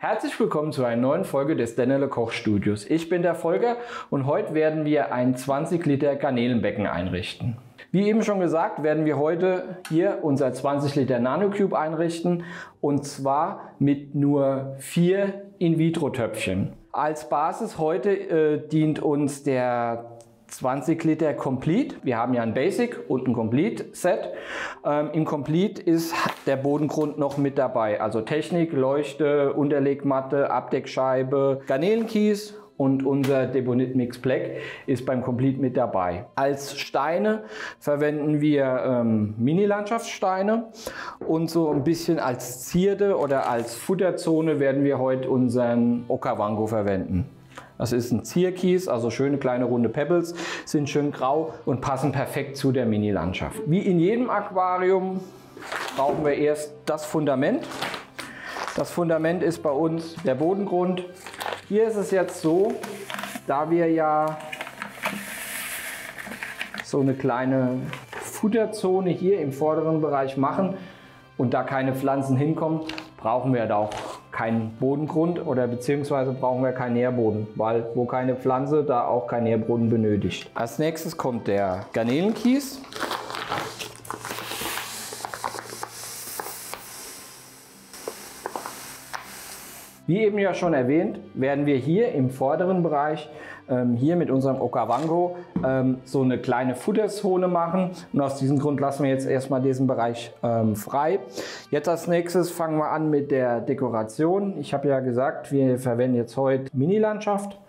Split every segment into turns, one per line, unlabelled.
Herzlich willkommen zu einer neuen Folge des Dennele Kochstudios. Ich bin der Volker und heute werden wir ein 20 Liter Garnelenbecken einrichten. Wie eben schon gesagt, werden wir heute hier unser 20 Liter Nanocube einrichten und zwar mit nur 4 In-vitro-Töpfchen. Als Basis heute dient uns der 20 Liter Complete. Wir haben ja ein Basic und ein Complete Set. Im Complete ist der Bodengrund noch mit dabei. Also Technik, Leuchte, Unterlegmatte, Abdeckscheibe, Garnelenkies und unser Debonit Mix Black ist beim Complete mit dabei. Als Steine verwenden wir Mini-Landschaftssteine und so ein bisschen als Zierde oder als Futterzone werden wir heute unseren Okavango verwenden. Das ist ein Zierkies, also schöne kleine runde Pebbles, sind schön grau und passen perfekt zu der Mini-Landschaft. Wie in jedem Aquarium brauchen wir erst das Fundament. Das Fundament ist bei uns der Bodengrund. Hier ist es jetzt so, da wir ja so eine kleine Futterzone hier im vorderen Bereich machen und da keine Pflanzen hinkommen, brauchen wir da auch keinen Bodengrund oder beziehungsweise brauchen wir keinen Nährboden, weil wo keine Pflanze, da auch kein Nährboden benötigt. Als nächstes kommt der Garnelenkies. Wie eben ja schon erwähnt, werden wir hier im vorderen Bereich hier mit unserem Okavango so eine kleine Futterzone machen und aus diesem Grund lassen wir jetzt erstmal diesen Bereich frei. Jetzt als nächstes fangen wir an mit der Dekoration. Ich habe ja gesagt, wir verwenden jetzt heute Mini-Landschaft.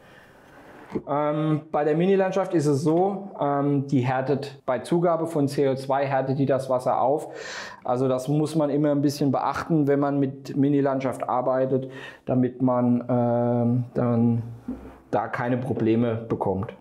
Bei der Mini-Landschaft ist es so, die härtet bei Zugabe von CO2 härtet die das Wasser auf. Also das muss man immer ein bisschen beachten, wenn man mit Mini-Landschaft arbeitet, damit man dann da keine Probleme bekommt.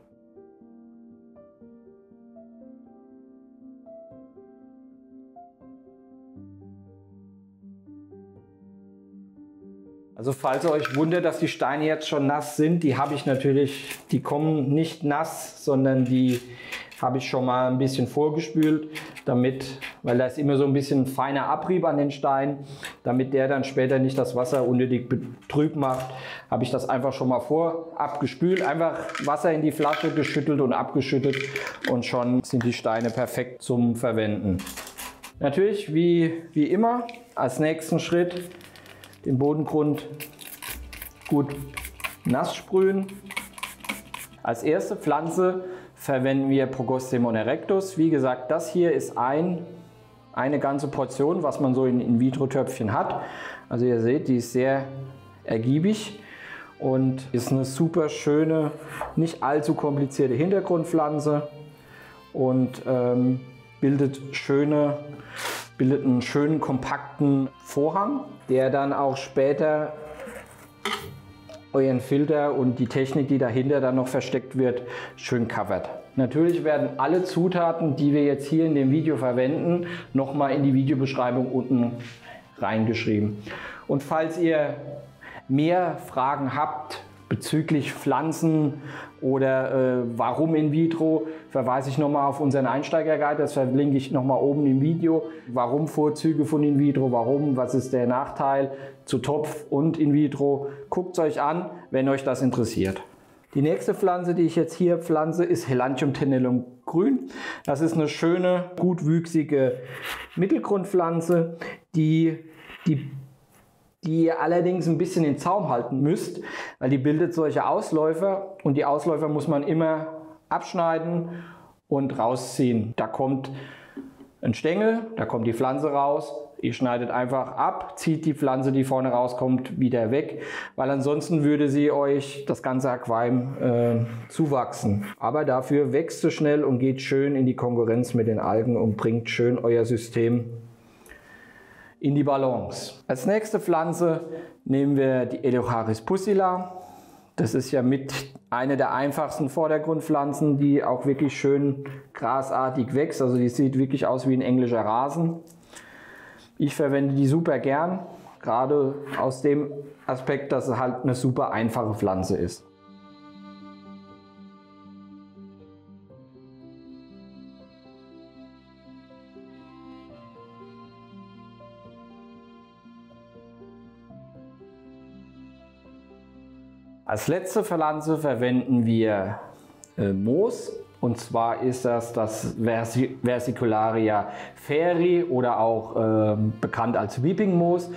Also falls ihr euch wundert, dass die Steine jetzt schon nass sind, die habe ich natürlich, die kommen nicht nass, sondern die habe ich schon mal ein bisschen vorgespült, damit, weil da ist immer so ein bisschen feiner Abrieb an den Steinen, damit der dann später nicht das Wasser unnötig trüb macht, habe ich das einfach schon mal vorab gespült, einfach Wasser in die Flasche geschüttelt und abgeschüttet und schon sind die Steine perfekt zum Verwenden. Natürlich wie immer als nächsten Schritt den Bodengrund gut nass sprühen. Als erste Pflanze verwenden wir Progrostemon erectus. Wie gesagt, das hier ist eine ganze Portion, was man so in In-vitro-Töpfchen hat. Also ihr seht, die ist sehr ergiebig und ist eine super schöne, nicht allzu komplizierte Hintergrundpflanze und bildet einen schönen kompakten Vorhang, der dann auch später euren Filter und die Technik, die dahinter dann noch versteckt wird, schön covert. Natürlich werden alle Zutaten, die wir jetzt hier in dem Video verwenden, nochmal in die Videobeschreibung unten reingeschrieben. Und falls ihr mehr Fragen habt bezüglich Pflanzen oder warum in vitro, verweise ich nochmal auf unseren Einsteiger-Guide, das verlinke ich nochmal oben im Video. Warum Vorzüge von in vitro, warum, was ist der Nachteil zu Topf und in vitro. Guckt es euch an, wenn euch das interessiert. Die nächste Pflanze, die ich jetzt hier pflanze, ist Helantium tenellum grün. Das ist eine schöne, gutwüchsige Mittelgrundpflanze, die ihr allerdings ein bisschen in Zaum halten müsst, weil die bildet solche Ausläufer und die Ausläufer muss man immer abschneiden und rausziehen. Da kommt ein Stängel, da kommt die Pflanze raus, ihr schneidet einfach ab, zieht die Pflanze, die vorne rauskommt, wieder weg, weil ansonsten würde sie euch das ganze Aquarium zuwachsen. Aber dafür wächst sie schnell und geht schön in die Konkurrenz mit den Algen und bringt schön euer System in die Balance. Als nächste Pflanze nehmen wir die Elocharis pusilla. Das ist ja mit eine der einfachsten Vordergrundpflanzen, die auch wirklich schön grasartig wächst. Also die sieht wirklich aus wie ein englischer Rasen. Ich verwende die super gern, gerade aus dem Aspekt, dass es halt eine super einfache Pflanze ist. Als letzte Pflanze verwenden wir Moos. Und zwar ist das Versicularia fairy oder auch bekannt als Weeping Moos.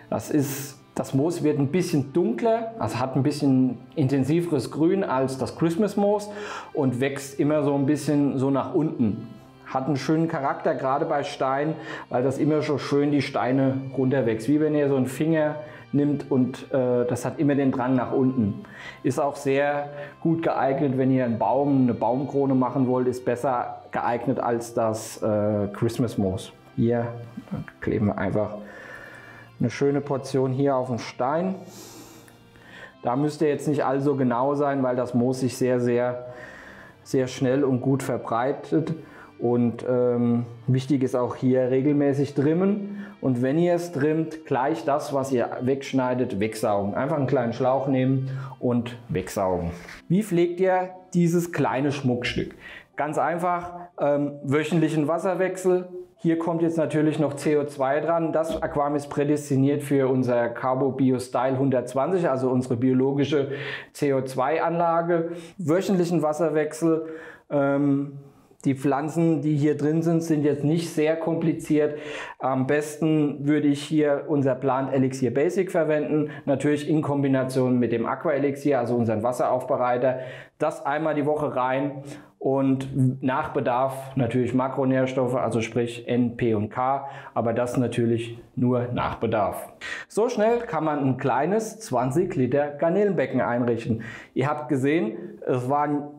Das Moos wird ein bisschen dunkler, also hat ein bisschen intensiveres Grün als das Christmas Moos und wächst immer so ein bisschen so nach unten. Hat einen schönen Charakter, gerade bei Steinen, weil das immer so schön die Steine runterwächst. Wie wenn ihr so einen Finger nimmt und das hat immer den Drang nach unten. Ist auch sehr gut geeignet, wenn ihr einen Baum, eine Baumkrone machen wollt, ist besser geeignet als das Christmas Moos. Hier kleben wir einfach eine schöne Portion hier auf den Stein. Da müsst ihr jetzt nicht allzu genau sein, weil das Moos sich sehr schnell und gut verbreitet. Und wichtig ist auch hier regelmäßig trimmen. Und wenn ihr es trimmt, gleich das, was ihr wegschneidet, wegsaugen. Einfach einen kleinen Schlauch nehmen und wegsaugen. Wie pflegt ihr dieses kleine Schmuckstück? Ganz einfach, wöchentlichen Wasserwechsel. Hier kommt jetzt natürlich noch CO2 dran. Das Aquarium ist prädestiniert für unser Carbo Bio Style 120, also unsere biologische CO2-Anlage. Wöchentlichen Wasserwechsel. Die Pflanzen, die hier drin sind, sind jetzt nicht sehr kompliziert. Am besten würde ich hier unser Plant Elixir Basic verwenden, natürlich in Kombination mit dem Aqua Elixir, also unseren Wasseraufbereiter. Das einmal die Woche rein und nach Bedarf natürlich Makronährstoffe, also sprich N, P und K, aber das natürlich nur nach Bedarf. So schnell kann man ein kleines 20 Liter Garnelenbecken einrichten. Ihr habt gesehen,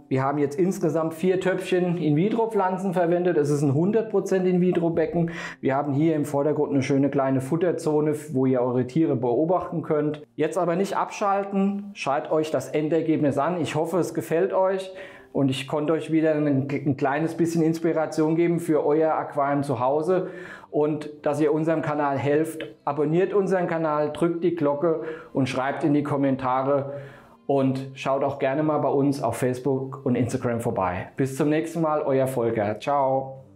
wir haben jetzt insgesamt 4 Töpfchen In-vitro-Pflanzen verwendet. Es ist ein 100% In-vitro-Becken. Wir haben hier im Vordergrund eine schöne kleine Futterzone, wo ihr eure Tiere beobachten könnt. Jetzt aber nicht abschalten, schaut euch das Endergebnis an. Ich hoffe, es gefällt euch. Und ich konnte euch wieder ein kleines bisschen Inspiration geben für euer Aquarium zu Hause und dass ihr unserem Kanal helft. Abonniert unseren Kanal, drückt die Glocke und schreibt in die Kommentare und schaut auch gerne mal bei uns auf Facebook und Instagram vorbei. Bis zum nächsten Mal, euer Volker. Ciao.